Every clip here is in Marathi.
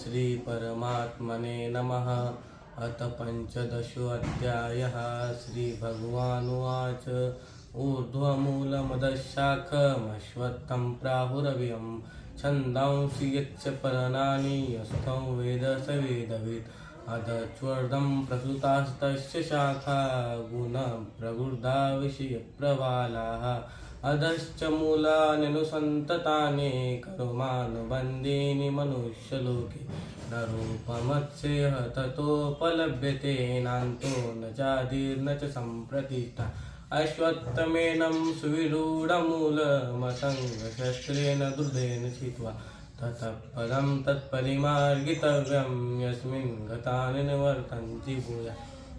श्रीपरमात्मने नमः। अथ पञ्चदशोऽध्यायः। श्रीभगवानुवाच ऊर्ध्वमूलमदशाखमश्वत्थं प्राहुरव्ययं छन्दांसि यच्च पर्णानि यस्थं वेद स वेदवित्। अधश्चोर्ध्वं प्रसृतास्तस्य शाखा गुणप्रवृद्धा विषयप्रवालाः। अधश्च मूलान्यनुसन्ततानि कर्मानुबन्धीनि मनुष्यलोके। न रूपमत्स्येह ततोपलभ्यते नान्तो न चादिर्न च सम्प्रतिष्ठा। अश्वत्थमेनं सुविरूढमूलमसङ्गशस्त्रेण दृढेन छित्त्वा ततः पदं तत्परिमार्गितव्यं यस्मिन् गता निवर्तन्ति भूयाः।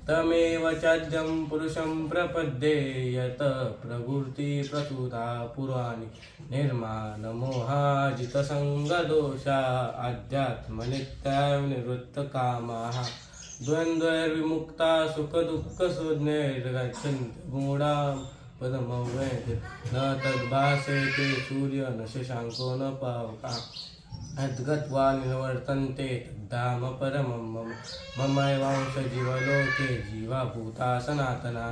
तमेव चाद्यं पुरुषं प्रपद्ये यत प्रवृत्ति प्रसूता पुराणि निर्माणमोहाजितसङ्गदोषा आध्यात्मनित्या निवृत्तकामाः। द्वन्द्वैर्विमुक्ता सुखदुःखसंज्ञैर्गच्छन्ति मूढां पदमव्ययते न तद्भासेते सूर्य न शशाङ्को न पावकः। यद्गत्वा निवर्तन्ते तद्धाम परमं मम। ममैवांश जीवलोके जीवा भूता सनातना।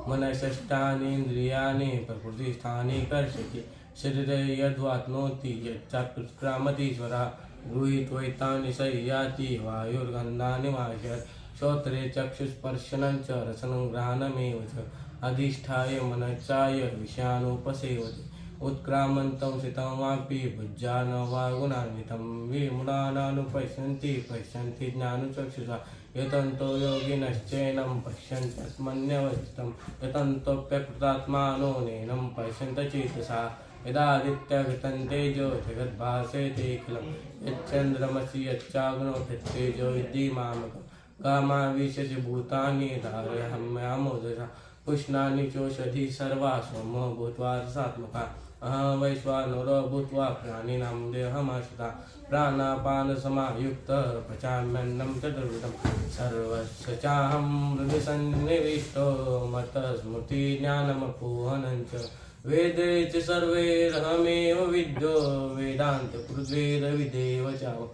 मनःषष्ठानीन्द्रियाणि प्रकृतिस्थानि कर्षति। शरीरे यद्वाप्नोति यच्चाप्युत्क्रामतीश्वरः गृहीत्वैतानि स याति वायुर्गन्धानि वाशयत्। श्रोत्रे चक्षुस्पर्शनं च रसनं घ्राणमेव च अधिष्ठाय मनश्चाय विषयानुपसेवते। उत्क्रामन्तं स्थितमपि भुज्यान वा गुणान्वितं विमूढानानुपश्यन्ति पश्यन्ति ज्ञानचक्षुषा। यतन्तो योगिनश्चैनं पश्यन्त्यात्मन्यवस्थितं यतन्तोऽप्यकृतात्मानो नैनं पश्यन्तचेतसा। यदादित्यगतं तेजो जगद्भासेतेऽखिलं यच्चन्द्रमसि यच्चाग्नो तत्तेजो विद्धि मामकम्। गामाविशस्य भूतानि धारयाम्यामोजसा पुष्णानि चोषधि सर्वा सोमो भूत्वा रसात्मका। अहं वैश्वानरो भूत्वा प्राणिनां देहमाश्रिता। प्राणापानसमायुक्तः पचाम्यन्नं चतुर्विधं सर्वस्य चाहं हृदि सन्निविष्टो मत्तः स्मृतिज्ञानमपोहनं च। वेदे च सर्वैरहमेव विद्यो वेदान्तकृद्वेदविदेव चाहम्।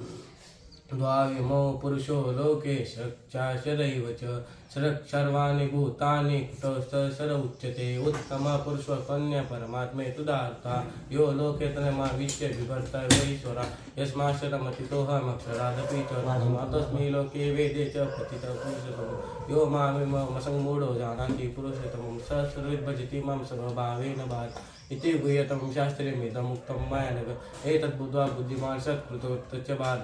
द्वाविमो पुरुषो लोके शरैव च सर्वाणि भूतानि कुटस्थशर उच्यते। उत्तमः पुरुषोत्पन्नः परमात्मेत्युदात्तः यो लोके त्रयमाविश्य बिभर्त वैश्वरः। यस्माक्षरमतीतोऽहमक्षरादपि च तस्मै लोके वेदे च प्रथितः पुरुषोत्तमः। यो मामेवमसम्मूढो जानाति पुरुषोत्तमं स सर्वविद्भजति मां सर्वभावेन भारत इति गुह्यतमं शास्त्रमिदमुक्तं मया नघ। एतद्बुद्ध्वा बुद्धिमान् सत्कृतो तच्च भारत।